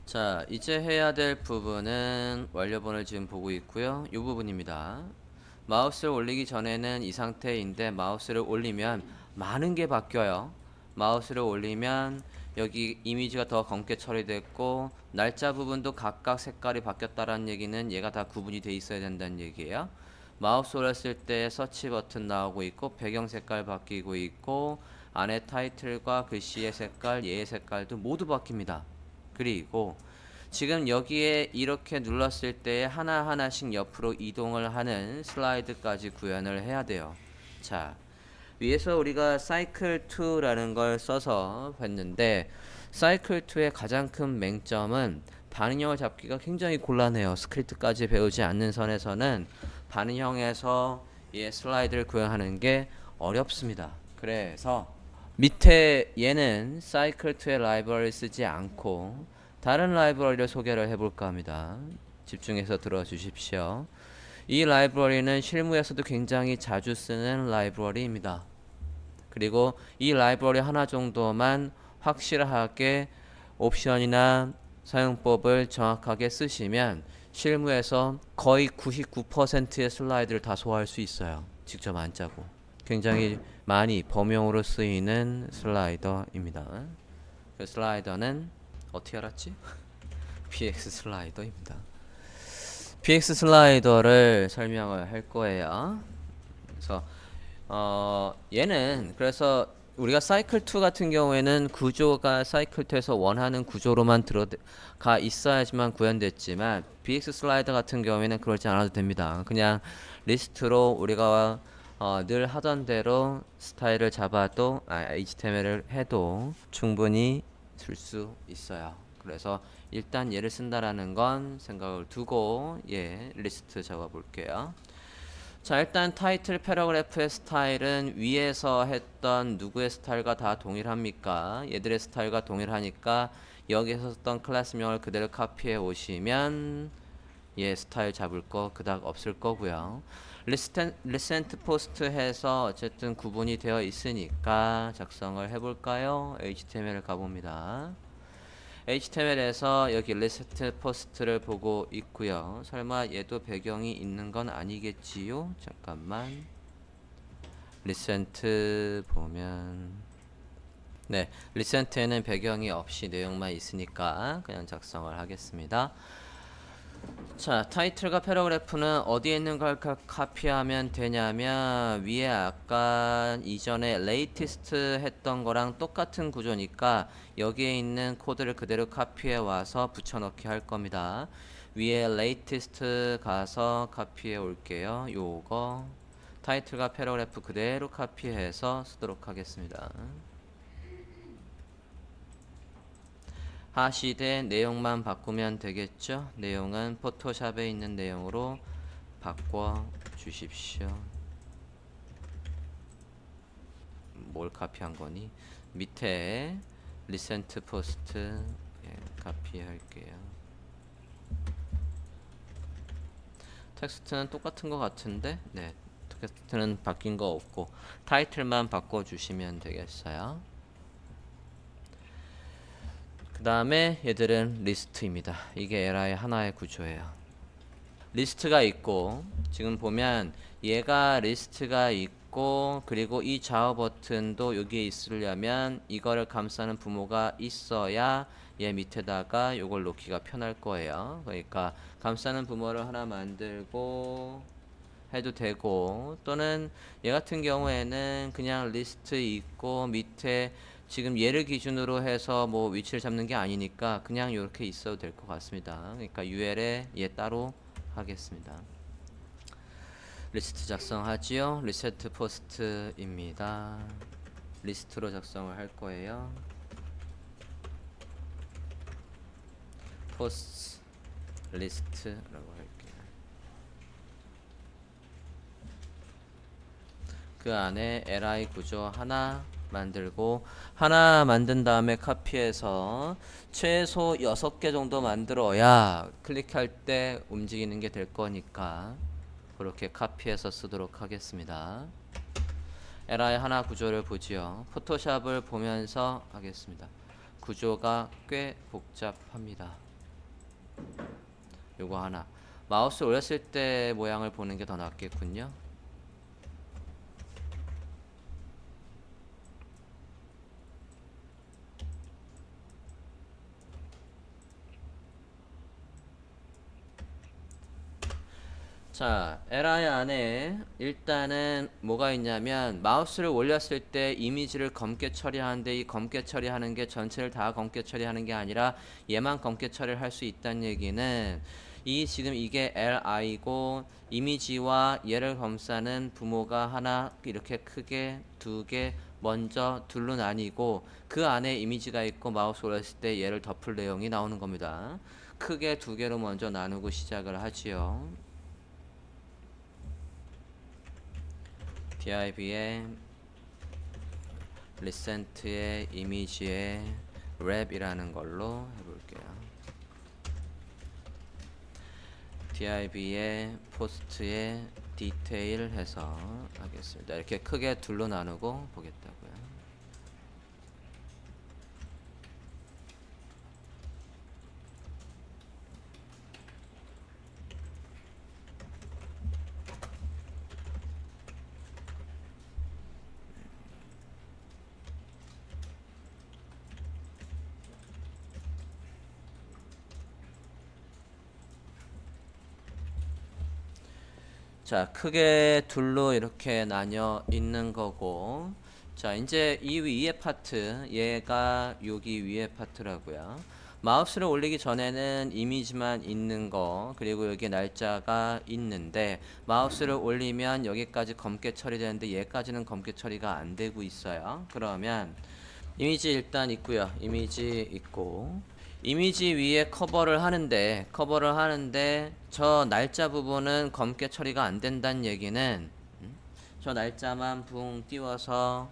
자, 이제 해야 될 부분은 완료본을 지금 보고 있고요. 이 부분입니다. 마우스를 올리기 전에는 이 상태인데 마우스를 올리면 많은 게 바뀌어요. 마우스를 올리면 여기 이미지가 더 검게 처리됐고 날짜 부분도 각각 색깔이 바뀌었다라는 얘기는 얘가 다 구분이 돼 있어야 된다는 얘기예요. 마우스 올렸을 때 서치 버튼 나오고 있고 배경 색깔 바뀌고 있고 안에 타이틀과 글씨의 색깔, 얘의 색깔도 모두 바뀝니다. 그리고 지금 여기에 이렇게 눌렀을 때 하나하나씩 옆으로 이동을 하는 슬라이드까지 구현을 해야 돼요. 자, 위에서 우리가 cycle2라는 걸 써서 했는데 cycle2의 가장 큰 맹점은 반응형을 잡기가 굉장히 곤란해요. 스크립트까지 배우지 않는 선에서는 반응형에서 이 슬라이드를 구현하는 게 어렵습니다. 그래서 밑에 얘는 cycle2의 라이브러리를 쓰지 않고 다른 라이브러리를 소개를 해볼까 합니다. 집중해서 들어주십시오. 이 라이브러리는 실무에서도 굉장히 자주 쓰는 라이브러리입니다. 그리고 이 라이브러리 하나 정도만 확실하게 옵션이나 사용법을 정확하게 쓰시면 실무에서 거의 99%의 슬라이드를 다 소화할 수 있어요. 직접 안 짜고. 굉장히 많이 범용으로 쓰이는 슬라이더입니다. 그 슬라이더는 어떻게 알았지? PX 슬라이더입니다. PX 슬라이더를 설명을 할 거예요. 그래서 얘는 그래서 우리가 사이클2 같은 경우에는 구조가 사이클2에서 원하는 구조로만 들어가 있어야지만 구현됐지만 BX 슬라이더 같은 경우에는 그러지 않아도 됩니다. 그냥 리스트로 우리가 늘 하던 대로 스타일을 잡아도 HTML을 해도 충분히 쓸 수 있어요. 그래서 일단 얘를 쓴다라는 건 생각을 두고 리스트 적어 볼게요. 자, 일단 타이틀 패러그래프의 스타일은 위에서 했던 누구의 스타일과 다 동일합니까? 얘들의 스타일과 동일하니까 여기서 썼던 클래스명을 그대로 카피해 오시면 얘 스타일 잡을 거 그닥 없을 거고요. 리센트 포스트 해서 어쨌든 구분이 되어 있으니까 작성을 해볼까요? HTML 가봅니다. HTML에서 여기 리스트 포스트를 보고 있고요. 설마 얘도 배경이 있는 건 아니겠지요? 잠깐만. 리센트 보면 네, 리센트에는 배경이 없이 내용만 있으니까 그냥 작성을 하겠습니다. 자, 타이틀과 패러그래프는 어디에 있는 걸 카피하면 되냐면 위에 아까 이전에 latest 했던 거랑 똑같은 구조니까 여기에 있는 코드를 그대로 카피해 와서 붙여넣기 할 겁니다. 위에 latest 가서 카피해 올게요. 요거 타이틀과 패러그래프 그대로 카피해서 쓰도록 하겠습니다. 하시되 내용만 바꾸면 되겠죠. 내용은 포토샵에 있는 내용으로 바꿔 주십시오. 뭘 카피한 거니? 밑에 리센트 포스트 카피할게요. 텍스트는 똑같은 것 같은데 네, 텍스트는 바뀐 거 없고 타이틀만 바꿔 주시면 되겠어요. 그 다음에 얘들은 리스트입니다. 이게 LI 하나의 구조예요. 리스트가 있고 지금 보면 얘가 리스트가 있고 그리고 이 좌우 버튼도 여기에 있으려면 이거를 감싸는 부모가 있어야 얘 밑에다가 요걸 놓기가 편할 거예요. 그러니까 감싸는 부모를 하나 만들고 해도 되고 또는 얘 같은 경우에는 그냥 리스트 있고 밑에 지금 얘를 기준으로 해서 뭐 위치를 잡는 게 아니니까 그냥 이렇게 있어도 될 것 같습니다. 그러니까 UL에 얘 따로 하겠습니다. 리스트 작성하지요. 리세트 포스트입니다. 리스트로 작성을 할 거예요. 포스트 리스트라고 할게요. 그 안에 li 구조 하나 만들고 하나 만든 다음에 카피해서 최소 6개 정도 만들어야 클릭할 때 움직이는 게 될 거니까 그렇게 카피해서 쓰도록 하겠습니다. li 하나 구조를 보지요. 포토샵을 보면서 하겠습니다. 구조가 꽤 복잡합니다. 요거 하나. 마우스 올렸을 때 모양을 보는 게 더 낫겠군요. 자, LI 안에 일단은 뭐가 있냐면 마우스를 올렸을 때 이미지를 검게 처리하는데 이 검게 처리하는 게 전체를 다 검게 처리하는 게 아니라 얘만 검게 처리를 할 수 있다는 얘기는 이 지금 이게 LI고 이미지와 얘를 검사는 부모가 하나 이렇게 크게 두 개 먼저 둘로 나뉘고 그 안에 이미지가 있고 마우스 올렸을 때 얘를 덮을 내용이 나오는 겁니다. 크게 두 개로 먼저 나누고 시작을 하지요. div의 recent의 이미지의 랩이라는 걸로 해볼게요. div의 post의 detail 해서 하겠습니다. 이렇게 크게 둘로 나누고 보겠다고요. 자, 크게 둘로 이렇게 나뉘어 있는 거고, 자, 이제 이 위에 파트, 얘가 여기 위에 파트라고요. 마우스를 올리기 전에는 이미지만 있는 거, 그리고 여기 날짜가 있는데 마우스를 올리면 여기까지 검게 처리되는데 얘까지는 검게 처리가 안 되고 있어요. 그러면 이미지 일단 있고요. 이미지 있고 이미지 위에 커버를 하는데 저 날짜 부분은 검게 처리가 안 된다는 얘기는 저 날짜만 붕 띄워서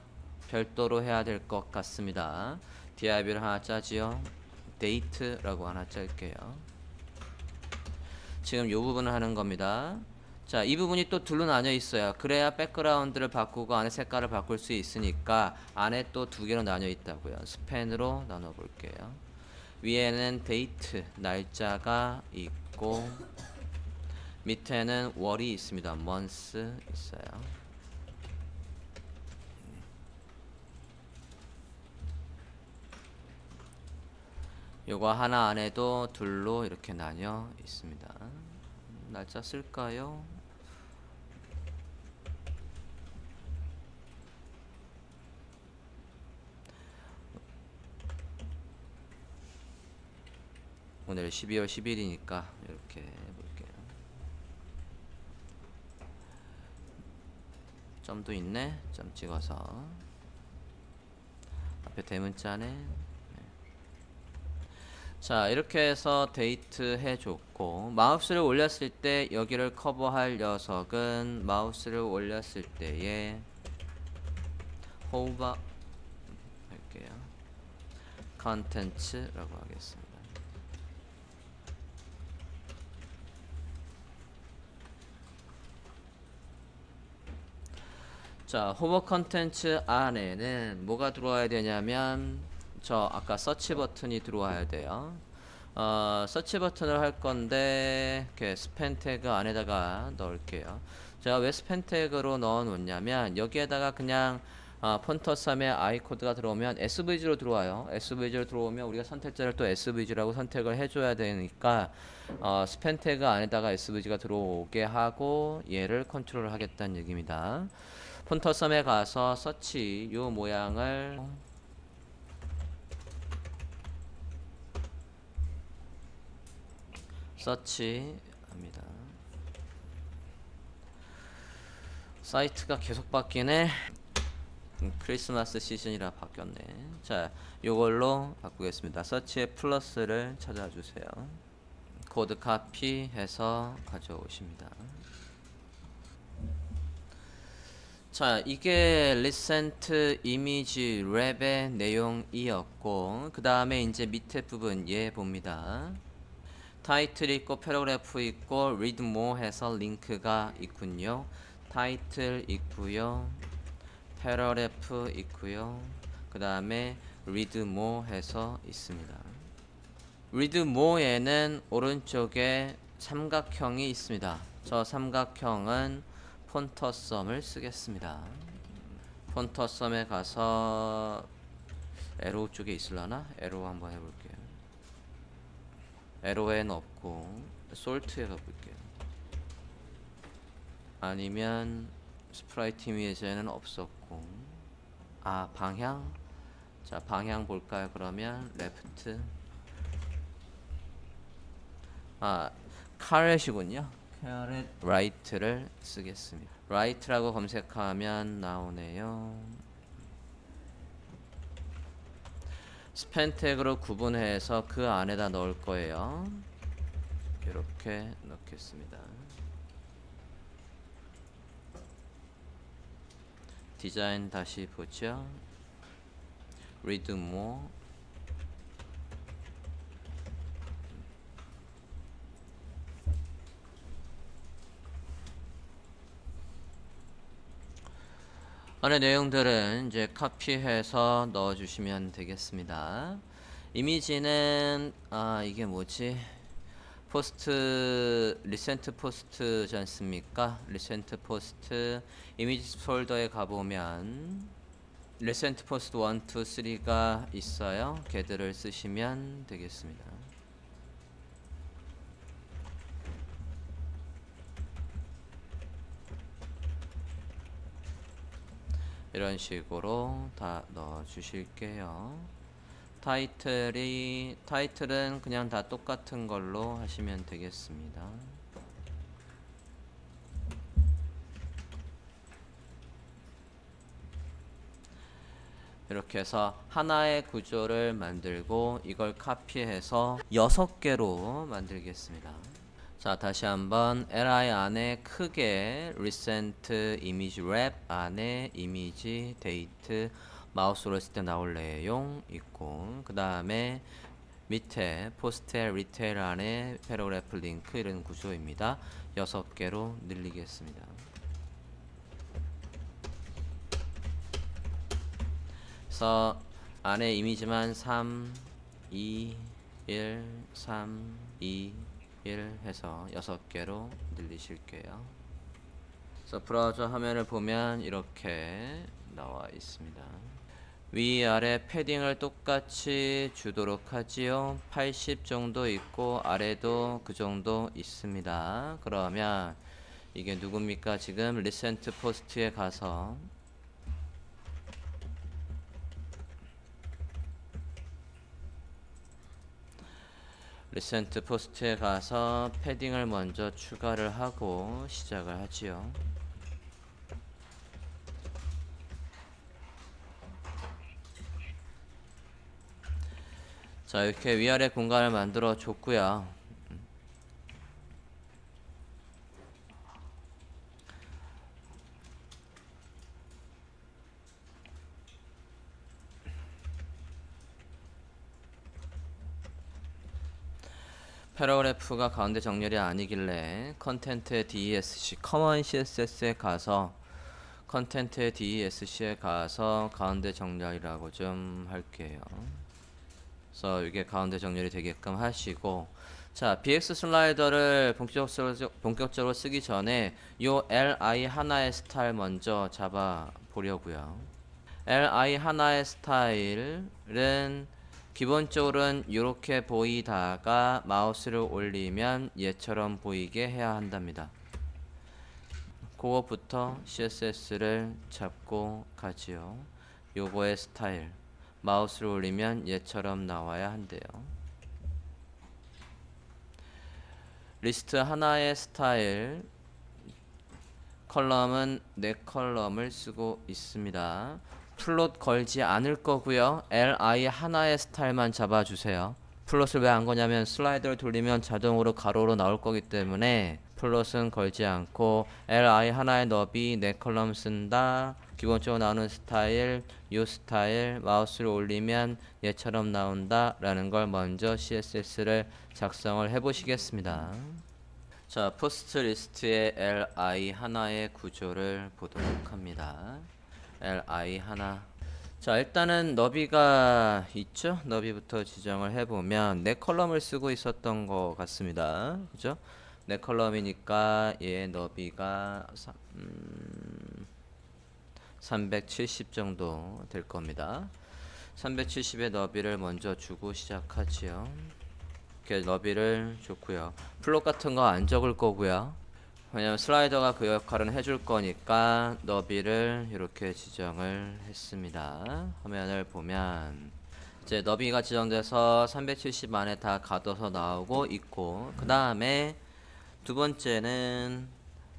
별도로 해야 될 것 같습니다. div를 하나 짜지요. date라고 하나 짤게요. 지금 이 부분을 하는 겁니다. 자, 이 부분이 또 둘로 나뉘어 있어요. 그래야 백그라운드를 바꾸고 안에 색깔을 바꿀 수 있으니까 안에 또 두 개로 나뉘어 있다고요. 스팬으로 나눠 볼게요. 위에는 데이트 날짜가 있고 밑에는 월이 있습니다. month 있어요. 요거 하나 안에도 둘로 이렇게 나뉘어 있습니다. 날짜 쓸까요? 오늘 12월 10일이니까 이렇게 해볼게요. 점도 있네. 점 찍어서 앞에 대문자네. 자, 이렇게 해서 데이트 해줬고 마우스를 올렸을 때 여기를 커버할 녀석은 마우스를 올렸을 때에 호버 할게요. 컨텐츠라고 하겠습니다. 자, 호버 컨텐츠 안에는 뭐가 들어와야 되냐면 저 아까 서치 버튼이 들어와야 돼요. 서치 버튼을 할 건데 이렇게 스팬 태그 안에다가 넣을게요. 제가 왜 스팬 태그로 넣어 놓냐면 여기에다가 그냥 폰터3의 I 코드가 들어오면 SVG로 들어와요. SVG로 들어오면 우리가 선택자를 또 SVG라고 선택을 해줘야 되니까 스팬 태그 안에다가 SVG가 들어오게 하고 얘를 컨트롤 하겠다는 얘기입니다. 폰터3에 가서 서치 요 모양을 서치 합니다. 사이트가 계속 바뀌네. 크리스마스 시즌이라 바뀌었네. 자, 요걸로 바꾸겠습니다. 서치에 플러스를 찾아주세요. 코드 카피 해서 가져오십니다. 자, 이게 recent image 랩의 내용이었고 그 다음에 이제 밑에 부분 얘 봅니다. 타이틀 있고 패러그래프 있고 read more 해서 링크가 있군요. 타이틀 있고요. 패러그래프 있고요. 그 다음에 read more 해서 있습니다. read more에는 오른쪽에 삼각형이 있습니다. 저 삼각형은 폰터썸을 쓰겠습니다. 폰터썸에 가서 에로 쪽에 있을라나? 에로 한번 해볼게요. 에로엔 없고 솔트에 가볼게요. 아니면 스프라이트 이미지에는 없었고, 아 방향. 자 방향 볼까요? 그러면 레프트. 아 카렛이군요. 카렛 라이트를 쓰겠습니다. 라이트라고 검색하면 나오네요. 스팬 태그로 구분해서 그 안에다 넣을 거예요. 이렇게 넣겠습니다. 디자인 다시 보죠. read more. 안에 내용들은 이제 카피해서 넣어주시면 되겠습니다. 이미지는 이게 뭐지? 포스트 리센트 포스트지 않습니까? 리센트 포스트 이미지 폴더에 가보면 리센트 포스트 1, 2, 3가 있어요. 걔들을 쓰시면 되겠습니다. 이런 식으로 다 넣어 주실게요. 타이틀은 그냥 다 똑같은 걸로 하시면 되겠습니다. 이렇게 해서 하나의 구조를 만들고 이걸 카피해서 6개로 만들겠습니다. 자 다시 한번 li 안에 크게 recent image wrap 안에 이미지 데이트 마우스로 했을 때 나올 내용 있고, 그 다음에 밑에 포스트에 리테일 안에 패러그래프 링크 이런 구조입니다. 6개로 늘리겠습니다. 그래서 안에 이미지만 3, 2, 1, 3, 2, 1 해서 6개로 늘리실게요. 그래서 브라우저 화면을 보면 이렇게 나와 있습니다. 위아래 패딩을 똑같이 주도록 하지요. 80 정도 있고 아래도 그 정도 있습니다. 그러면 이게 누굽니까? 지금 리센트 포스트에 가서 리센트 포스트에 가서 패딩을 먼저 추가를 하고 시작을 하지요. 자 이렇게 위아래 공간을 만들어 줬고요. 패러그래프가 가운데 정렬이 아니길래 컨텐트의 DESC 커먼 CSS에 가서 컨텐트의 DESC에 가서 가운데 정렬이라고 좀 할게요. 그래서 이게 가운데 정렬이 되게끔 하시고, 자 BX 슬라이더를 본격적으로 쓰기 전에 요 LI 하나의 스타일 먼저 잡아 보려고요. LI 하나의 스타일은 기본적으로는 이렇게 보이다가 마우스를 올리면 얘처럼 보이게 해야 한답니다. 그거부터 CSS를 잡고 가지요. 요거의 스타일 마우스를 올리면 얘처럼 나와야 한대요. 리스트 하나의 스타일 컬럼은 4컬럼을 쓰고 있습니다. 플롯 걸지 않을 거고요. li 하나의 스타일만 잡아주세요. 플롯을 왜 안 거냐면 슬라이드를 돌리면 자동으로 가로로 나올 거기 때문에 플롯은 걸지 않고 li 하나의 너비 4컬럼 쓴다. 기본적으로 나오는 스타일, 요 스타일 마우스를 올리면 얘처럼 나온다 라는 걸 먼저 CSS를 작성을 해 보시겠습니다. 자 포스트 리스트의 li 하나의 구조를 보도록 합니다. li 하나. 자, 일단은 너비가 있죠? 너비부터 지정을 해보면 네 컬럼을 쓰고 있었던 것 같습니다. 그죠? 네 컬럼이니까 얘 너비가 370 정도 될 겁니다. 370의 너비를 먼저 주고 시작하지요. 이렇게 너비를 줬고요. 플롯 같은 거 안 적을 거고요. 왜냐면 슬라이더가 그 역할은 해줄 거니까 너비를 이렇게 지정을 했습니다. 화면을 보면 이제 너비가 지정돼서 370 안에 다 가둬서 나오고 있고, 그 다음에 두 번째는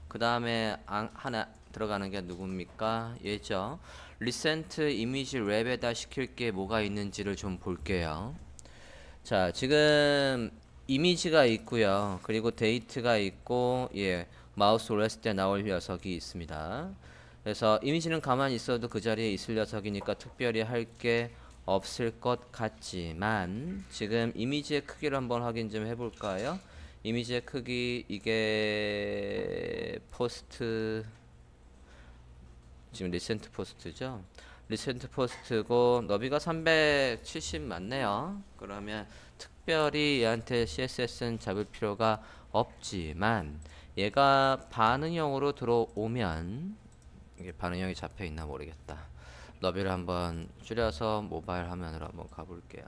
그 다음에 하나 들어가는 게 누굽니까? 얘죠. 리센트 이미지 랩에다 시킬 게 뭐가 있는지를 좀 볼게요. 자, 지금 이미지가 있고요. 그리고 데이트가 있고, 예, 마우스 올렸을 때 나올 녀석이 있습니다. 그래서 이미지는 가만히 있어도 그 자리에 있을 녀석이니까 특별히 할 게 없을 것 같지만, 지금 이미지의 크기를 한번 확인 좀 해볼까요? 이미지의 크기, 이게 포스트, 지금 리센트 포스트죠? 리센트 포스트고 너비가 370 맞네요. 그러면 특별히 얘한테 CSS는 잡을 필요가 없지만, 얘가 반응형으로 들어오면, 이게 반응형이 잡혀 있나 모르겠다. 너비를 한번 줄여서 모바일 화면으로 한번 가볼게요.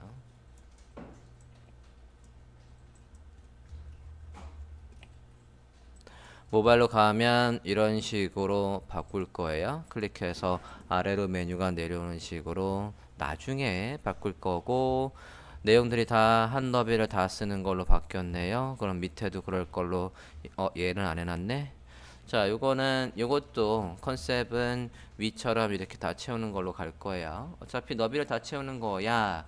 모바일로 가면 이런 식으로 바꿀 거예요. 클릭해서 아래로 메뉴가 내려오는 식으로 나중에 바꿀 거고, 내용들이 다 한 너비를 다 쓰는 걸로 바뀌었네요. 그럼 밑에도 그럴 걸로. 얘는 안 해놨네. 자, 요것도 컨셉은 위처럼 이렇게 다 채우는 걸로 갈 거예요. 어차피 너비를 다 채우는 거야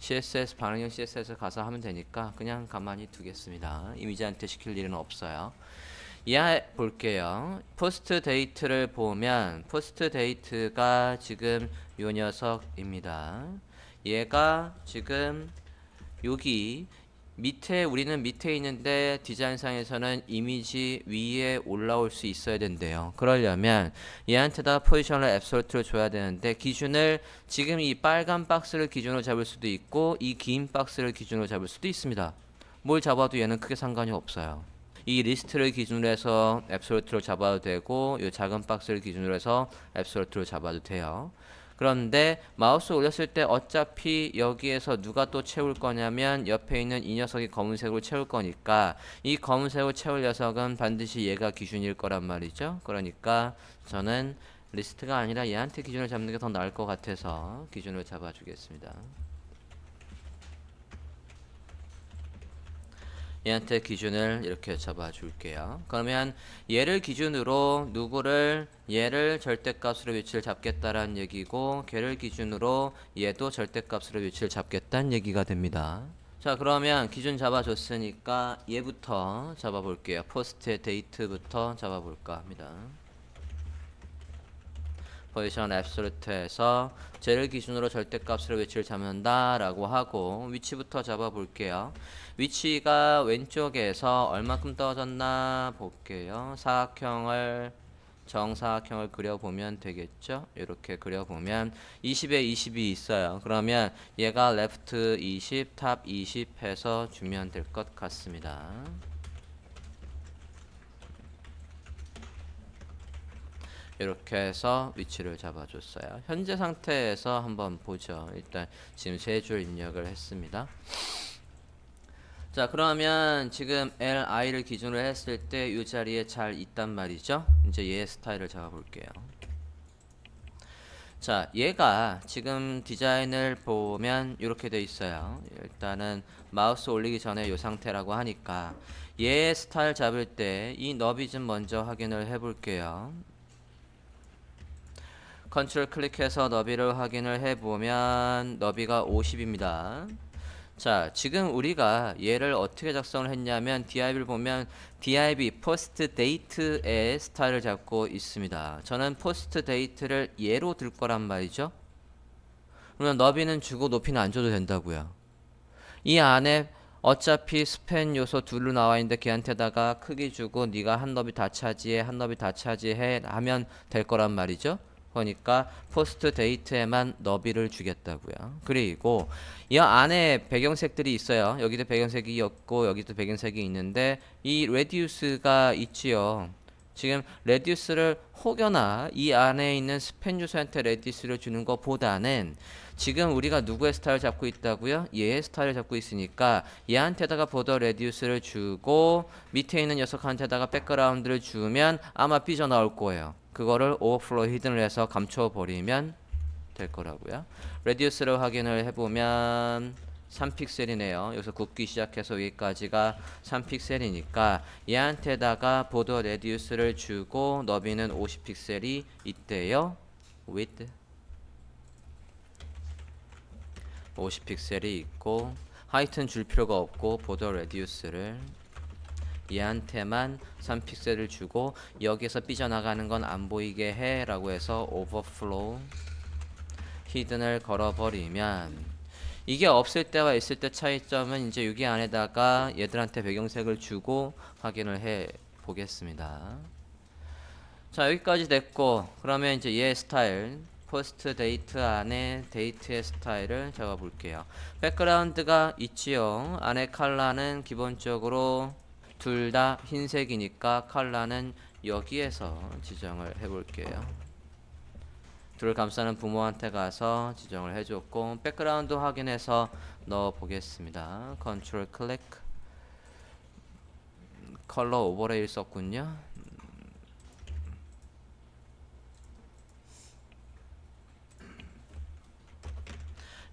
CSS, 반응형 CSS 가서 하면 되니까 그냥 가만히 두겠습니다. 이미지한테 시킬 일은 없어요. 이해해 볼게요. 포스트 데이트를 보면 포스트 데이트가 지금 요 녀석입니다. 얘가 지금 여기 밑에, 우리는 밑에 있는데 디자인상에서는 이미지 위에 올라올 수 있어야 된대요. 그러려면 얘한테다 포지션을 앱솔트를 줘야 되는데, 기준을 지금 이 빨간 박스를 기준으로 잡을 수도 있고 이 긴 박스를 기준으로 잡을 수도 있습니다. 뭘 잡아도 얘는 크게 상관이 없어요. 이 리스트를 기준으로 해서 앱솔루트를 잡아도 되고, 이 작은 박스를 기준으로 해서 앱솔루트를 잡아도 돼요. 그런데 마우스 올렸을 때 어차피 여기에서 누가 또 채울 거냐면 옆에 있는 이 녀석이 검은색으로 채울 거니까, 이 검은색으로 채울 녀석은 반드시 얘가 기준일 거란 말이죠. 그러니까 저는 리스트가 아니라 얘한테 기준을 잡는 게 더 나을 것 같아서 기준을 잡아주겠습니다. 얘한테 기준을 이렇게 잡아 줄게요. 그러면 얘를 기준으로 얘를 절대값으로 위치를 잡겠다라는 얘기고, 걔를 기준으로 얘도 절대값으로 위치를 잡겠다는 얘기가 됩니다. 자, 그러면 기준 잡아줬으니까 얘부터 잡아볼게요. 포스트의 데이트부터 잡아볼까 합니다. 포지션 앱솔루트에서 쟤를 기준으로 절대값으로 위치를 잡는다 라고 하고, 위치부터 잡아볼게요. 위치가 왼쪽에서 얼마큼 떨어졌나 볼게요. 정사각형을 그려보면 되겠죠. 이렇게 그려보면 20에 20이 있어요. 그러면 얘가 레프트 20, 탑 20 해서 주면 될 것 같습니다. 이렇게 해서 위치를 잡아줬어요. 현재 상태에서 한번 보죠. 일단 지금 세 줄 입력을 했습니다. 자, 그러면 지금 li를 기준으로 했을 때 이 자리에 잘 있단 말이죠. 이제 얘의 스타일을 잡아볼게요. 자, 얘가 지금 디자인을 보면 이렇게 돼 있어요. 일단은 마우스 올리기 전에 이 상태라고 하니까 얘의 스타일 잡을 때 이 너비 좀 먼저 확인을 해볼게요. 컨트롤 클릭해서 너비를 확인을 해보면 너비가 50입니다. 자, 지금 우리가 얘를 어떻게 작성을 했냐면 div를 보면 div post date의 스타일을 잡고 있습니다. 저는 post date를 얘로 들 거란 말이죠. 그러면 너비는 주고 높이는 안 줘도 된다고요. 이 안에 어차피 스팬 요소 둘로 나와 있는데 걔한테다가 크기 주고 네가 한 너비 다 차지해, 한 너비 다 차지해 하면 될 거란 말이죠. 그러니까 포스트 데이트에만 너비를 주겠다고요. 그리고 이 안에 배경색들이 있어요. 여기도 배경색이 없고 여기도 배경색이 있는데 이 레디우스가 있지요. 지금 레디우스를 혹여나 이 안에 있는 스팸 유저한테 레디우스를 주는 것보다는 지금 우리가 누구의 스타일을 잡고 있다고요? 얘의 스타일을 잡고 있으니까 얘한테다가 보더 레디우스를 주고 밑에 있는 녀석한테다가 백그라운드를 주면 아마 삐져나올 거예요. 그거를 오버플로우 히든을 해서 감춰버리면 될 거라고요. 레디우스를 확인을 해보면 3픽셀이네요. 여기서 굽기 시작해서 여기까지가 3픽셀이니까 얘한테다가 보더 레디우스를 주고 너비는 50픽셀이 있대요. width 50픽셀이 있고 하이트는 줄 필요가 없고 보더 레디우스를 얘한테만 3픽셀을 주고 여기서 삐져나가는 건 안 보이게 해 라고 해서 오버플로우 히든을 걸어버리면 이게 없을 때와 있을 때 차이점은 이제 여기 안에다가 얘들한테 배경색을 주고 확인을 해 보겠습니다. 자, 여기까지 됐고 그러면 이제 얘 스타일 포스트 데이트 안에 데이트의 스타일을 잡아 볼게요. 백그라운드가 있지요. 안에 컬러는 기본적으로 둘 다 흰색이니까 컬러는 여기에서 지정을 해 볼게요. 둘을 감싸는 부모한테 가서 지정을 해줬고 백그라운드 확인해서 넣어 보겠습니다. 컨트롤 클릭 컬러 오버레이를 썼군요.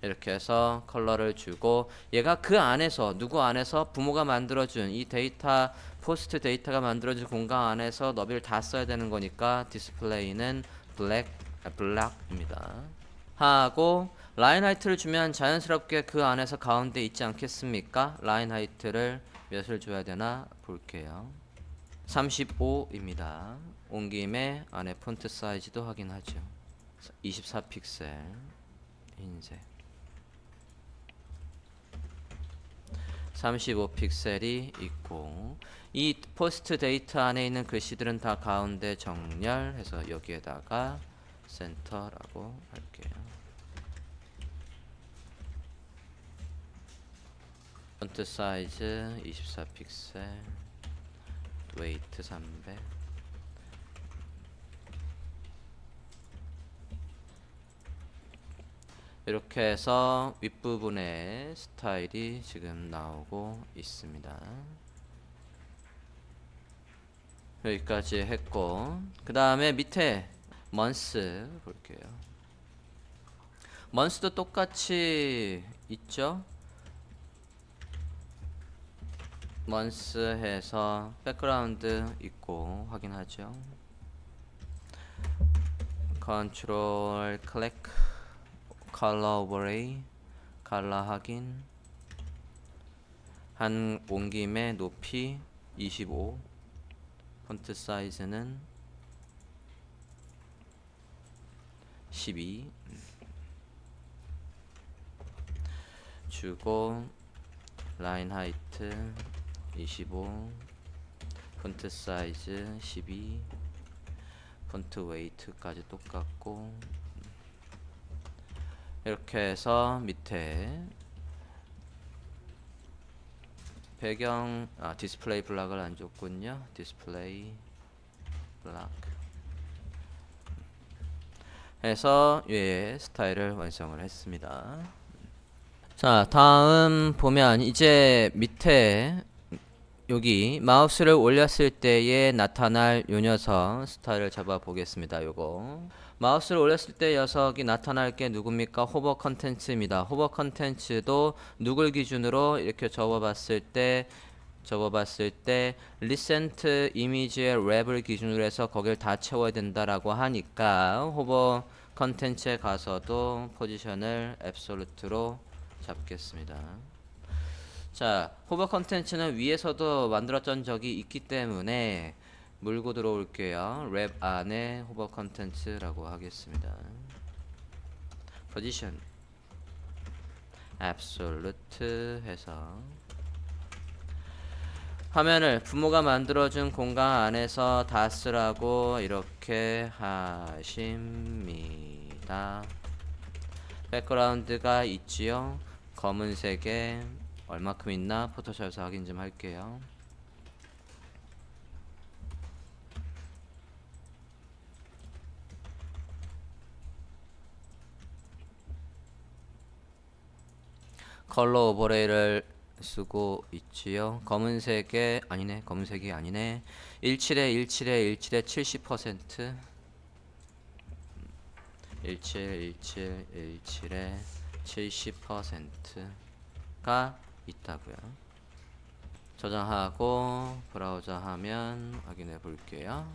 이렇게 해서 컬러를 주고 얘가 그 안에서 누구 안에서 부모가 만들어준 이 데이터 포스트 데이터가 만들어준 공간 안에서 너비를 다 써야 되는 거니까 디스플레이는 블랙입니다. 하고 라인 하이트를 주면 자연스럽게 그 안에서 가운데 있지 않겠습니까? 라인 하이트를 몇을 줘야 되나 볼게요. 35입니다. 온 김에 안에 폰트 사이즈도 확인하죠. 24픽셀 흰색 35픽셀이 있고 이 포스트 데이터 안에 있는 글씨들은 다 가운데 정렬해서 여기에다가 센터라고 할게요. 폰트 사이즈 24픽셀 웨이트 300 이렇게 해서 윗부분에 스타일이 지금 나오고 있습니다. 여기까지 했고 그 다음에 밑에 month 볼게요. month도 똑같이 있죠. month 해서 백그라운드 있고 확인하죠. 컨트롤 클릭 컬러 오버레이 컬러 확인 한 온 김에 높이 25 폰트 사이즈는 12 주고 라인 하이트 25 폰트 사이즈 12 폰트 웨이트까지 똑같고 이렇게 해서 밑에 배경 디스플레이 블락을 안 줬군요. 디스플레이 블락 해서 얘의 스타일을 완성을 했습니다. 자, 다음 보면 이제 밑에 여기 마우스를 올렸을 때에 나타날 요 녀석 스타일을 잡아 보겠습니다. 요거 마우스를 올렸을 때 녀석이 나타날 게 누굽니까? 호버 컨텐츠입니다. 호버 컨텐츠도 누굴 기준으로 이렇게 접어봤을 때 리센트 이미지의 랩을 기준으로 해서 거길 다 채워야 된다라고 하니까 호버 컨텐츠에 가서도 포지션을 앱솔루트로 잡겠습니다. 자, 호버 컨텐츠는 위에서도 만들었던 적이 있기 때문에 물고 들어올게요. 랩 안에 호버 컨텐츠라고 하겠습니다. 포지션 absolute 해서 화면을 부모가 만들어준 공간 안에서 다 쓰라고 이렇게 하십니다. 백그라운드가 있지요. 검은색에 얼마큼 있나 포토샵에서 확인 좀 할게요. 컬러 오버레이를 쓰고 있지요. 검은색에 아니네. 검은색이 아니네. 17에 17에 17에 70% 17 17 17에 70%가 있다고요. 저장하고 브라우저 하면 확인해 볼게요.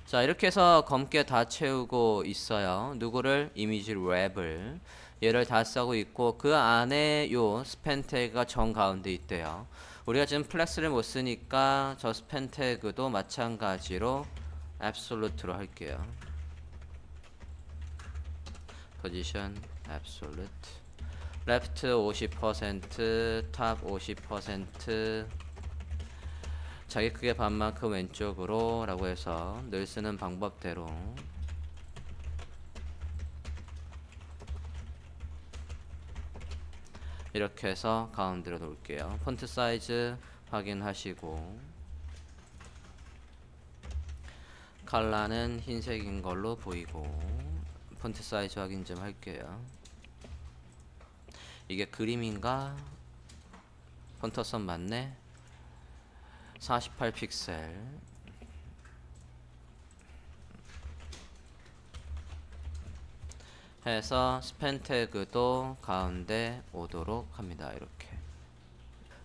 자, 이렇게 해서 검게 다 채우고 있어요. 누구를? 이미지 랩을 얘를 다 쓰고 있고 그 안에 요 스팬 태그가 정 가운데 있대요. 우리가 지금 플렉스를 못 쓰니까 저 스팬 태그도 마찬가지로 absolute로 할게요. position absolute left 50% top 50% 자기 크기의 반만큼 왼쪽으로 라고 해서 늘 쓰는 방법대로 이렇게 해서 가운데로 놓을게요. 폰트 사이즈 확인하시고 컬러는 흰색인 걸로 보이고 폰트 사이즈 확인 좀 할게요. 이게 그림인가? 폰터선 맞네. 48픽셀 해서 스팬 태그도 가운데 오도록 합니다. 이렇게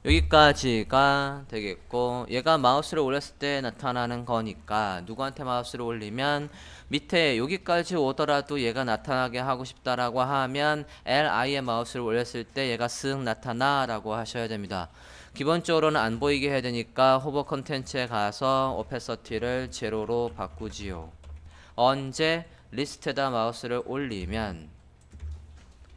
여기까지가 되겠고 얘가 마우스를 올렸을 때 나타나는 거니까 누구한테 마우스를 올리면 밑에 여기까지 오더라도 얘가 나타나게 하고 싶다라고 하면 LI에 마우스를 올렸을 때 얘가 쓱 나타나 라고 하셔야 됩니다. 기본적으로는 안 보이게 해야 되니까 호버 컨텐츠에 가서 오페서티를 제로로 바꾸지요. 언제 리스트에다 마우스를 올리면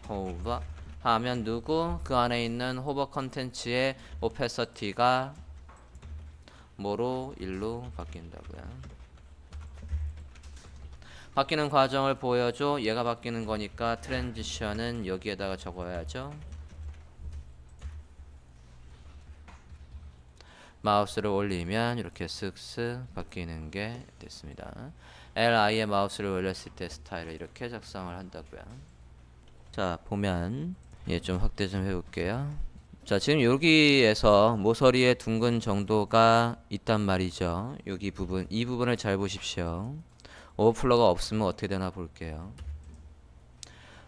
호버 하면 누구? 그 안에 있는 호버 컨텐츠의 오페서티가 뭐로? 1로 바뀐다고요. 바뀌는 과정을 보여줘. 얘가 바뀌는 거니까 트랜지션은 여기에다가 적어야죠. 마우스를 올리면 이렇게 쓱쓱 바뀌는 게 됐습니다. LI에 마우스를 올렸을 때 스타일을 이렇게 작성을 한다고요. 자, 보면 얘 좀 확대 좀 해볼게요. 자, 지금 여기에서 모서리에 둥근 정도가 있단 말이죠. 여기 부분, 이 부분을 잘 보십시오. 오버플로가 없으면 어떻게 되나 볼게요.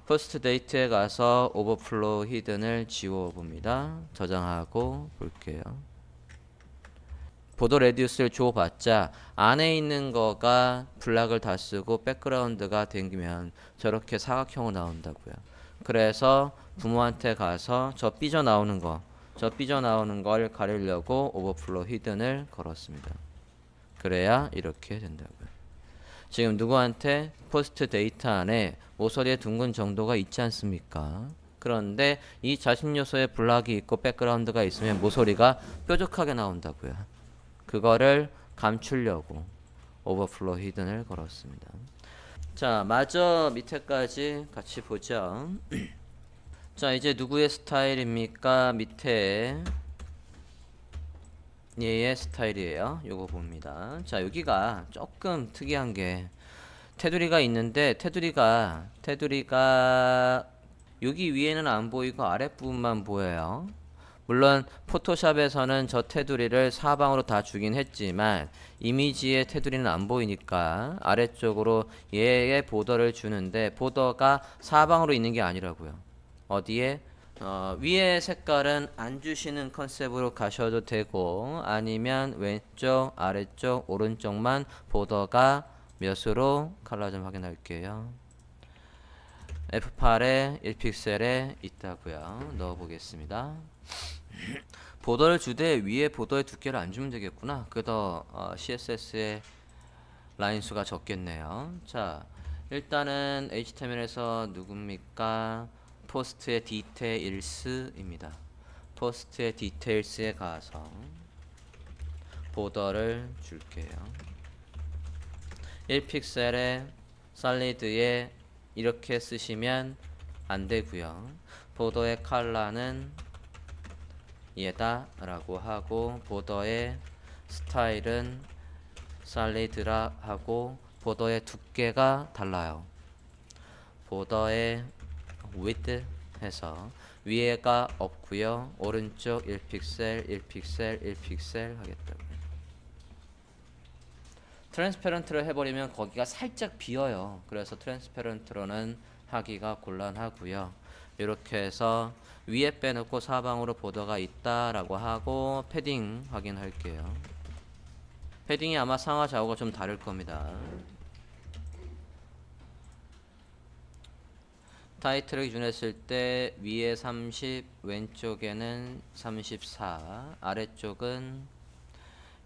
퍼스트 데이트에 가서 오버플로우 히든을 지워 봅니다. 저장하고 볼게요. 보더 레디우스를 줘봤자 안에 있는 거가 블락을 다 쓰고 백그라운드가 댕기면 저렇게 사각형으로 나온다고요. 그래서 부모한테 가서 저 삐져나오는 걸 가리려고 오버플로우 히든을 걸었습니다. 그래야 이렇게 된다고요. 지금 누구한테? 포스트 데이터 안에 모서리에 둥근 정도가 있지 않습니까? 그런데 이 자신 요소에 블락이 있고 백그라운드가 있으면 모서리가 뾰족하게 나온다고요. 그거를 감추려고 오버플로우 히든을 걸었습니다. 자, 마저 밑에까지 같이 보죠. 자, 이제 누구의 스타일입니까? 밑에 얘의 스타일이에요. 요거 봅니다. 자, 여기가 조금 특이한 게 테두리가 있는데 테두리가 여기 위에는 안 보이고 아랫부분만 보여요. 물론 포토샵에서는 저 테두리를 사방으로 다 주긴 했지만 이미지의 테두리는 안 보이니까 아래쪽으로 얘의 보더를 주는데 보더가 사방으로 있는 게 아니라고요. 어디에? 위에 색깔은 안 주시는 컨셉으로 가셔도 되고 아니면 왼쪽, 아래쪽, 오른쪽만 보더가 몇으로 컬러 좀 확인할게요. F8에 1픽셀에 있다고요. 넣어보겠습니다. 보더를 주되 위에 보더의 두께를 안 주면 되겠구나. 그더 CSS의 라인 수가 적겠네요. 자, 일단은 HTML에서 누굽니까? 포스트의 디테일스입니다. 포스트의 디테일스에 가서 보더를 줄게요. 1픽셀에 솔리드에 이렇게 쓰시면 안 되고요. 보더의 컬러는 얘다 라고 하고, 보더의 스타일은 솔리드라 하고, 보더의 두께가 달라요. 보더의 width 해서 위에가 없고요. 오른쪽 1픽셀 1픽셀 1픽셀 하겠다고요. 트랜스페런트를 해버리면 거기가 살짝 비어요. 그래서 트랜스페런트로는 하기가 곤란하고요. 이렇게 해서 위에 빼놓고 사방으로 보더가 있다라고 하고, 패딩 확인할게요. 패딩이 아마 상하 좌우가 좀 다를 겁니다. 타이틀을 기준했을 때 위에 30, 왼쪽에는 34, 아래쪽은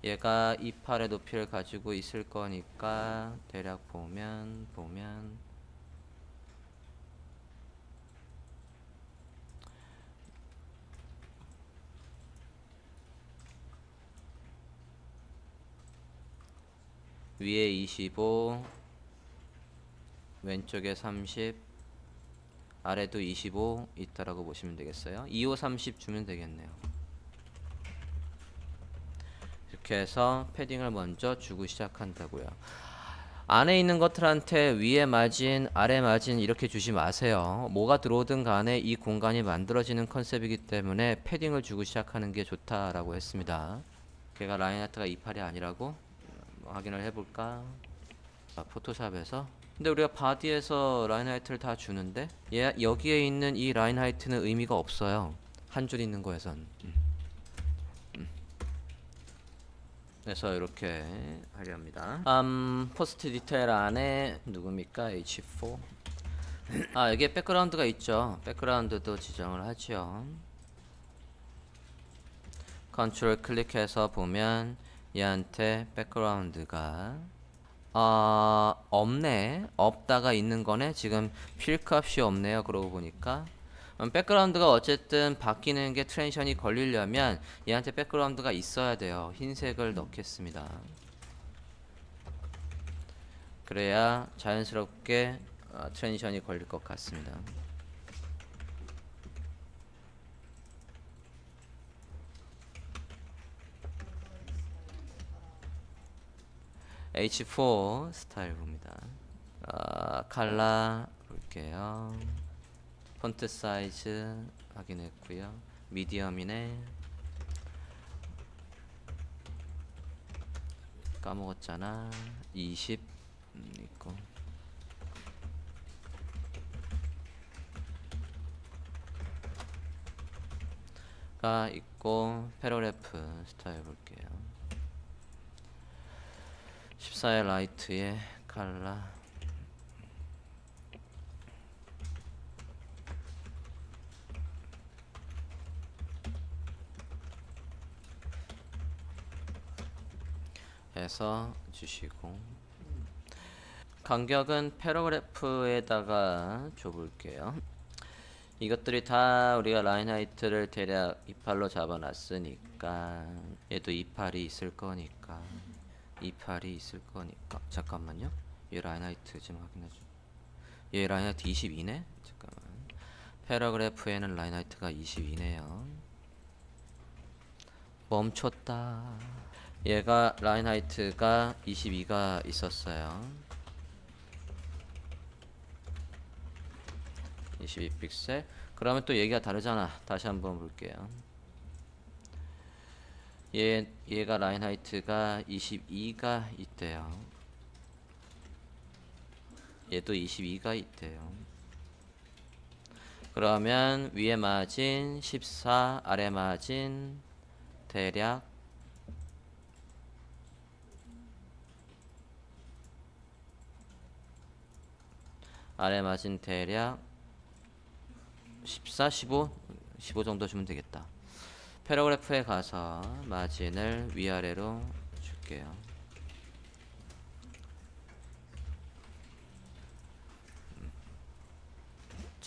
얘가 28의 높이를 가지고 있을 거니까 대략 보면 위에 25, 왼쪽에 30, 아래도 25 있다라고 보시면 되겠어요. 25, 30 주면 되겠네요. 이렇게 해서 패딩을 먼저 주고 시작한다고요. 안에 있는 것들한테 위에 마진, 아래 마진 이렇게 주지 마세요. 뭐가 들어오든 간에 이 공간이 만들어지는 컨셉이기 때문에 패딩을 주고 시작하는 게 좋다라고 했습니다. 걔가 라인 하트가 28이 아니라고 확인을 해볼까? 포토샵에서. 근데 우리가 바디에서 라인 하이트를 다 주는데 여기에 있는 이 라인 하이트는 의미가 없어요. 한 줄 있는 거에선. 그래서 이렇게 하려 합니다. 포스트 디테일 안에 누굽니까? H4. 여기에 백그라운드가 있죠. 백그라운드도 지정을 하죠. 컨트롤 클릭해서 보면 얘한테 백그라운드가 없네. 없다가 있는 거네. 지금 필 값이 없네요. 그러고 보니까 백그라운드가 어쨌든 바뀌는 게 트랜지션이 걸리려면 얘한테 백그라운드가 있어야 돼요. 흰색을 넣겠습니다. 그래야 자연스럽게 트랜지션이 걸릴 것 같습니다. H4 스타일 봅니다. 칼라 볼게요. 폰트 사이즈 확인했고요. 미디엄이네. 까먹었잖아. 20 있고. 가 있고, 패러그래프 스타일 볼게요. 14의 라이트의 칼라. 해서 주시고, 간격은 패러그래프에다가 줘볼게요. 이것들이 다 우리가 라인 하이트를 대략 28로 잡아놨으니까 얘도 28이 있을 거니까 28이 있을 거니까 잠깐만요. 얘 라인 하이트 좀 확인해줘. 얘 라인 하이트 22네? 잠깐만. 패러그래프에는 라인 하이트가 22네요. 멈췄다. 얘가 라인 하이트가 22가 있었어요. 22픽셀. 그러면 또 얘기가 다르잖아. 다시 한번 볼게요. 얘가 라인 하이트가 22가 있대요. 얘도 22가 있대요. 그러면 위에 마진 14, 아래 마진 대략 아래 마진 대략 14, 15 정도 주면 되겠다. 패러그래프에 가서 마진을 위아래로 줄게요.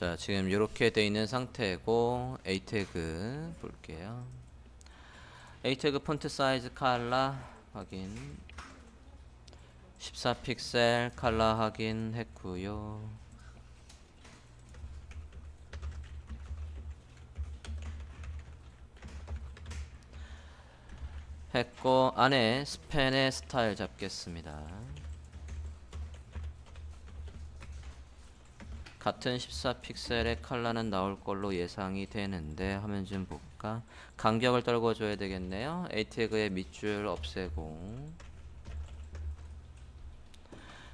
자, 지금 이렇게 돼 있는 상태고 A 태그 볼게요. A 태그 폰트 사이즈 칼라 확인, 14픽셀 칼라 확인했고요. 했고 안에 스펜의 스타일 잡겠습니다. 같은 14픽셀의 컬러는 나올 걸로 예상이 되는데 화면 좀 볼까? 간격을 떨궈줘야 되겠네요. A 태그의 밑줄 없애고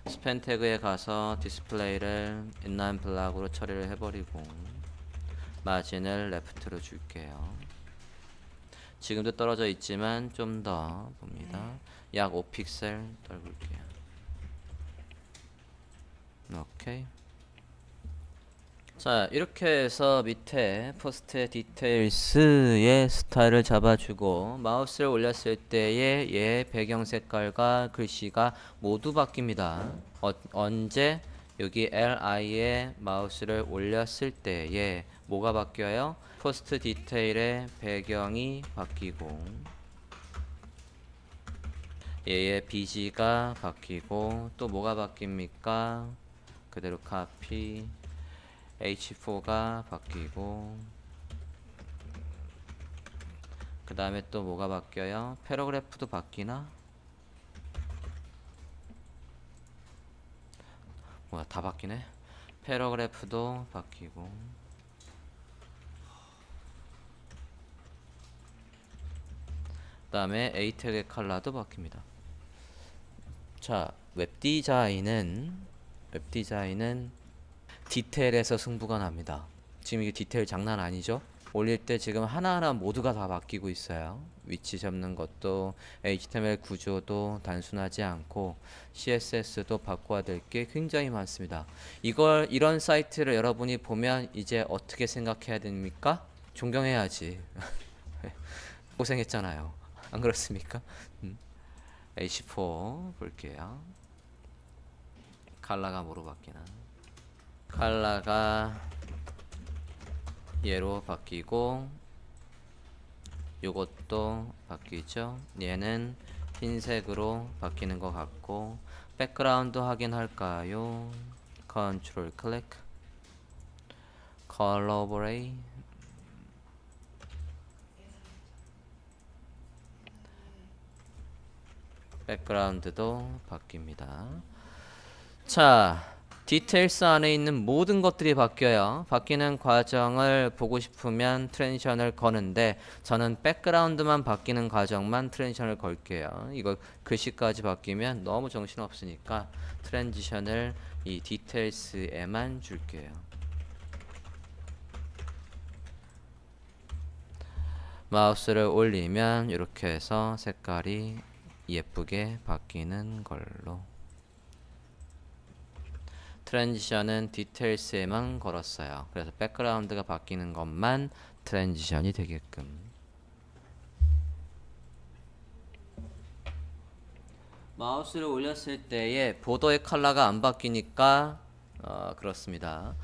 스펜 태그에 가서 디스플레이를 인라인 블락으로 처리를 해버리고 마진을 레프트로 줄게요. 지금도 떨어져 있지만 좀 더 봅니다. 약 5픽셀 떨굴게요. 오케이. 자, 이렇게 해서 밑에 포스트 디테일스의 스타일을 잡아주고 마우스를 올렸을 때의 얘 배경 색깔과 글씨가 모두 바뀝니다. 언제? 여기 LI에 마우스를 올렸을 때에 뭐가 바뀌어요? 포스트 디테일의 배경이 바뀌고 얘의 BG가 바뀌고 또 뭐가 바뀝니까? 그대로 카피 H4가 바뀌고 그 다음에 또 뭐가 바뀌어요? 패러그래프도 바뀌나? 뭐야, 다 바뀌네. 패러그래프도 바뀌고 그 다음에 A 태그의 컬러도 바뀝니다. 자, 웹디자인은 디테일에서 승부가 납니다. 지금 이게 디테일 장난 아니죠? 올릴 때 지금 하나하나 모두가 다 바뀌고 있어요. 위치 잡는 것도 HTML 구조도 단순하지 않고 CSS도 바꿔야 될 게 굉장히 많습니다. 이런 사이트를 여러분이 보면 이제 어떻게 생각해야 됩니까? 존경해야지. 고생했잖아요. 안 그렇습니까? H4 볼게요. 컬러가 뭐로 바뀌나? 컬러가 얘로 바뀌고 요것도 바뀌죠. 얘는 흰색으로 바뀌는 것 같고 백그라운드 확인할까요? 컨트롤 클릭 컬러 오버레이 백그라운드도 바뀝니다. 자, 디테일스 안에 있는 모든 것들이 바뀌어요. 바뀌는 과정을 보고 싶으면 트랜지션을 거는데 저는 백그라운드만 바뀌는 과정만 트랜지션을 걸게요. 이거 글씨까지 바뀌면 너무 정신없으니까 트랜지션을 이 디테일스에만 줄게요. 마우스를 올리면 이렇게 해서 색깔이 예쁘게 바뀌는 걸로. 트랜지션은 디테일스에만 걸었어요. 그래서 백그라운드가 바뀌는 것만 트랜지션이 되게끔. 마우스를 올렸을 때에 보더의 컬러가 안 바뀌니까 그렇습니다.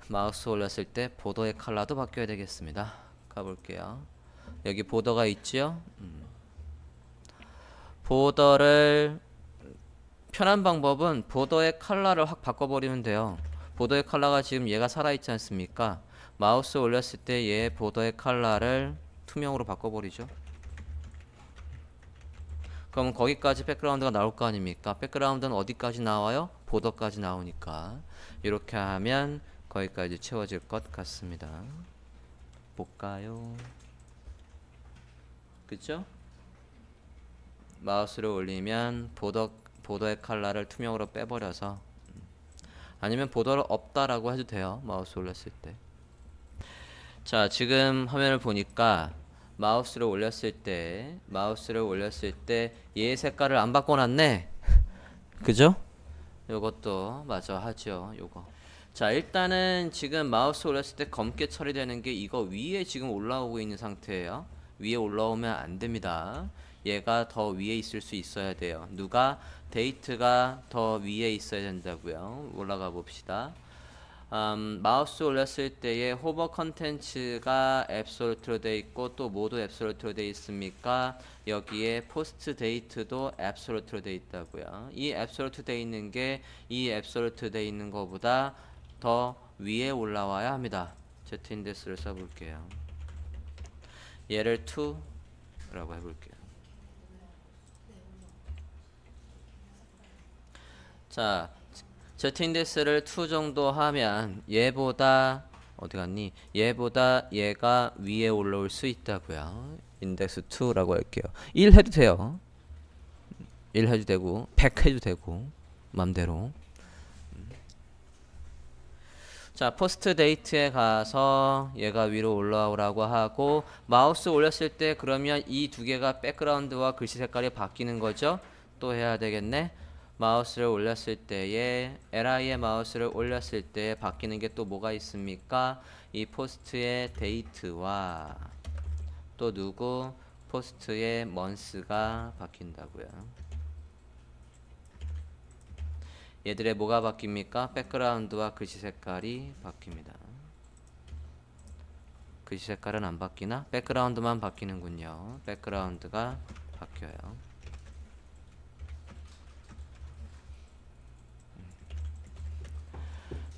마우스 올렸을 때 보더의 컬러도 바뀌어야 되겠습니다. 가볼게요. 여기 보더가 있지요? 보더를 편한 방법은 보더의 컬러를 확 바꿔버리면 돼요. 보더의 컬러가 지금 얘가 살아있지 않습니까? 마우스 올렸을 때 얘 보더의 컬러를 투명으로 바꿔버리죠. 그럼 거기까지 백그라운드가 나올 거 아닙니까? 백그라운드는 어디까지 나와요? 보더까지 나오니까 이렇게 하면 거기까지 채워질 것 같습니다. 볼까요? 그쵸? 마우스를 올리면 보더의 컬러를 투명으로 빼버려서 아니면 보더를 없다라고 해도 돼요. 마우스 올렸을 때. 자, 지금 화면을 보니까 마우스를 올렸을 때 얘 색깔을 안 바꿔놨네. 그죠? 요것도 맞아 하죠. 요거. 자, 일단은 지금 마우스 올렸을 때 검게 처리되는 게 이거 위에 지금 올라오고 있는 상태예요. 위에 올라오면 안 됩니다. 얘가 더 위에 있을 수 있어야 돼요. 누가? 데이트가 더 위에 있어야 된다고요. 올라가 봅시다. 마우스 올렸을 때에 호버 컨텐츠가 앱솔루트로 돼 있고 또 모두 앱솔루트로 돼 있습니까? 여기에 포스트 데이트도 앱솔루트로 돼 있다고요. 이 앱솔루트 돼 있는 게 이 앱솔루트 돼 있는 것보다 더 위에 올라와야 합니다. z인데스를 써볼게요. 얘를 2라고 해볼게요. 자, z인데스를 2 정도 하면 얘보다 어디 갔니? 얘보다 얘가 위에 올라올 수 있다고요. 인덱스 2라고 할게요. 1 해도 돼요. 1 해도 되고 100 해도 되고 맘대로. 자, 포스트 데이트에 가서 얘가 위로 올라오라고 하고 마우스 올렸을 때 그러면 이 두 개가 백그라운드와 글씨 색깔이 바뀌는 거죠. 또 해야 되겠네. 마우스를 올렸을 때에 li에 마우스를 올렸을 때 바뀌는 게 또 뭐가 있습니까? 이 포스트의 데이트와 또 누구 포스트의 months가 바뀐다고요. 얘들의 뭐가 바뀝니까? 백그라운드와 글씨 색깔이 바뀝니다. 글씨 색깔은 안 바뀌나? 백그라운드만 바뀌는군요. 백그라운드가 바뀌어요.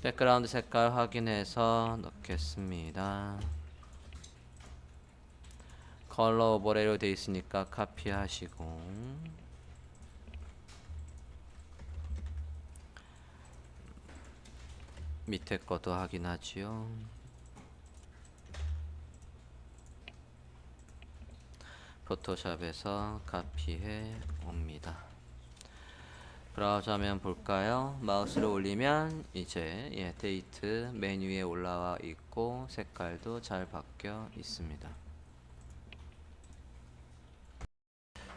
백그라운드 색깔 확인해서 넣겠습니다. 컬러 오버레이로 되어 있으니까 카피하시고 밑에 것도 확인하지요. 포토샵에서 카피해 옵니다. 브라우저 화면 볼까요? 마우스를 올리면 이제 데이트 메뉴에 올라와 있고 색깔도 잘 바뀌어 있습니다.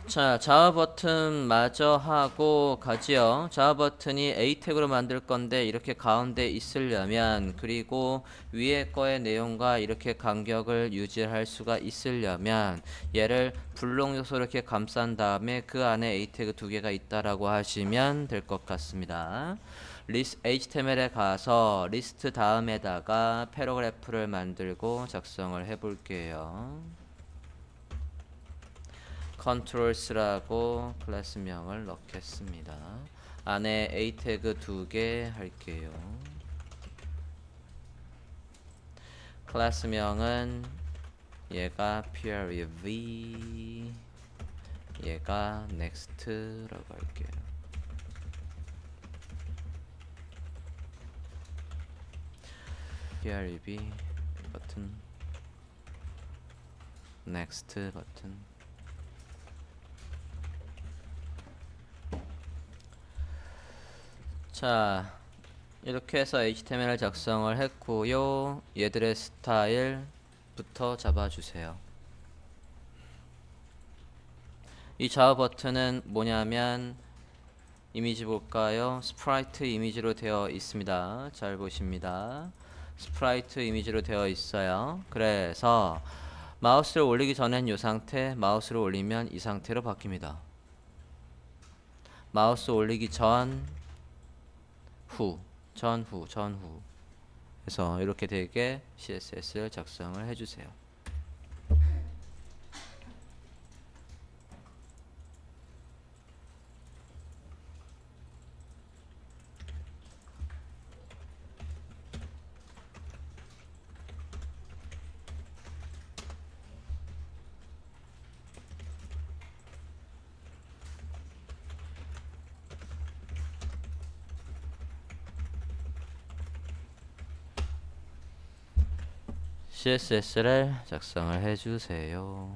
자, 좌우 버튼 마저 하고 가지요. 좌우 버튼이 A 태그로 만들 건데 이렇게 가운데 있으려면 그리고 위에 거의 내용과 이렇게 간격을 유지할 수가 있으려면 얘를 블록 요소 이렇게 감싼 다음에 그 안에 A 태그 두 개가 있다라고 하시면 될 것 같습니다. HTML에 가서 리스트 다음에다가 패러그래프를 만들고 작성을 해 볼게요. controls라고 클래스명을 넣겠습니다. 안에 a 태그 2개 할게요. 클래스명은 얘가 prv 얘가 next라고 할게요. prv 버튼 next 버튼 자, 이렇게 해서 HTML을 작성을 했고요. 얘들의 스타일부터 잡아주세요. 이 좌우 버튼은 뭐냐면 이미지 볼까요? 스프라이트 이미지로 되어 있습니다. 잘 보십니다. 스프라이트 이미지로 되어 있어요. 그래서 마우스를 올리기 전엔 이 상태, 마우스를 올리면 이 상태로 바뀝니다. 마우스 올리기 전, 후, 전후 그래서 이렇게 되게 CSS를 작성을 해주세요. CSS를 작성을 해주세요.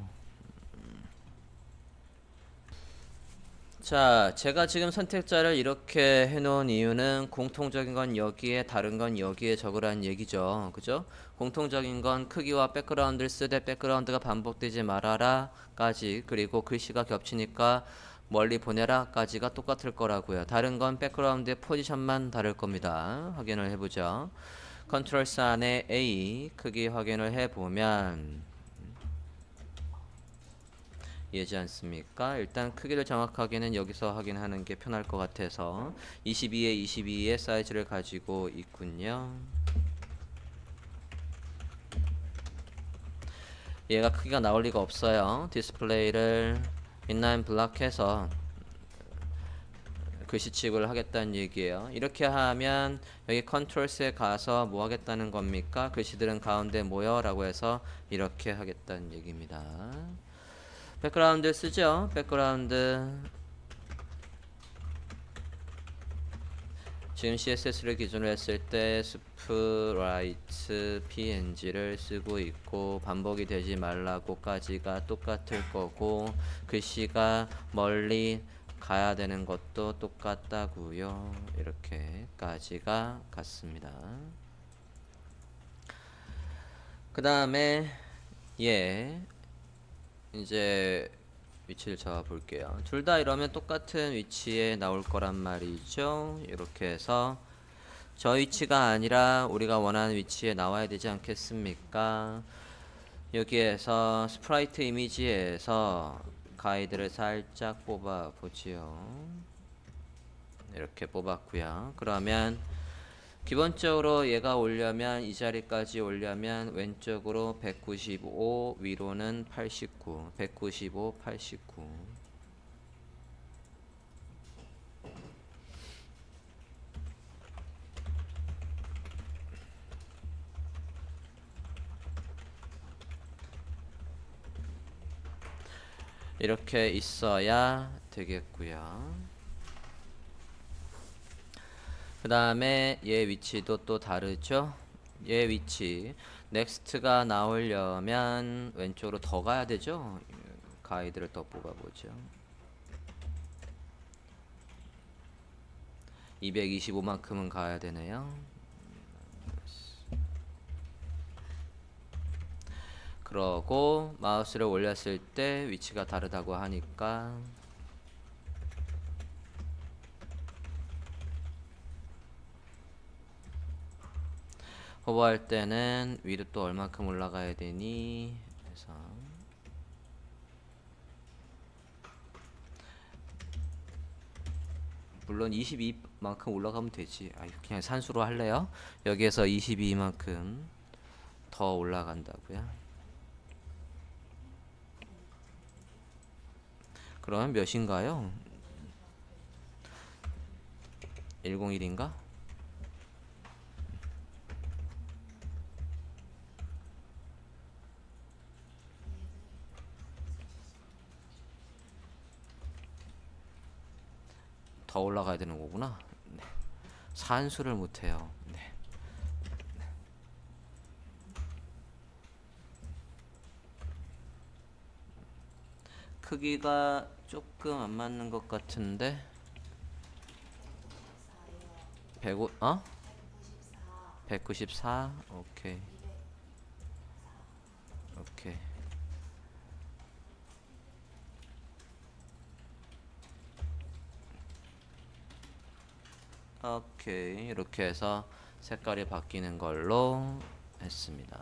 자, 제가 지금 선택자를 이렇게 해놓은 이유는 공통적인 건 여기에, 다른 건 여기에 적으라는 얘기죠. 그죠? 공통적인 건 크기와 백그라운드를 쓰되 백그라운드가 반복되지 말아라 까지, 그리고 글씨가 겹치니까 멀리 보내라 까지가 똑같을 거라고요. 다른 건 백그라운드의 포지션만 다를 겁니다. 확인을 해보죠. 컨트롤스 안에 A 크기 확인을 해보면 예지 않습니까? 일단 크기를 정확하게는 여기서 확인하는 게 편할 것 같아서 22에 22의 사이즈를 가지고 있군요. 얘가 크기가 나올 리가 없어요. 디스플레이를 인라인 블락 해서 글씨 취급을 하겠다는 얘기예요. 이렇게 하면 여기 컨트롤스에 가서 뭐 하겠다는 겁니까? 글씨들은 가운데 모여 라고 해서 이렇게 하겠다는 얘기입니다. 백그라운드 쓰죠. 백그라운드 지금 CSS를 기준으로 했을 때 스프라이트 PNG를 쓰고 있고 반복이 되지 말라고까지가 똑같을 거고 글씨가 멀리 가야 되는 것도 똑같다고요. 이렇게까지가 같습니다. 그 다음에 예 이제 위치를 잡아 볼게요. 둘 다 이러면 똑같은 위치에 나올 거란 말이죠. 이렇게 해서 저 위치가 아니라 우리가 원하는 위치에 나와야 되지 않겠습니까? 여기에서 스프라이트 이미지에서 가이드를 살짝 뽑아 보지요. 이렇게 뽑았고요. 그러면 기본적으로 얘가 오려면 이 자리까지 오려면 왼쪽으로 195, 위로는 89, 195, 89. 이렇게 있어야 되겠고요. 그 다음에 얘 위치도 또 다르죠. 얘 위치 넥스트가 나오려면 왼쪽으로 더 가야 되죠. 가이드를 더 뽑아보죠. 225만큼은 가야 되네요. 그러고 마우스를 올렸을 때 위치가 다르다고 하니까 호버할 때는 위로 또 얼마큼 올라가야 되니 해서 물론 22만큼 올라가면 되지. 그냥 산수로 할래요? 여기에서 22만큼 더 올라간다고요? 그러면 몇인가요? 101인가? 더 올라가야 되는 거구나. 네. 산수를 못해요. 네. 크기가 조금 안 맞는 것 같은데 105, 194? 오케이. 오케이. 오케이. 이렇게 해서 색깔이 바뀌는 걸로 했습니다.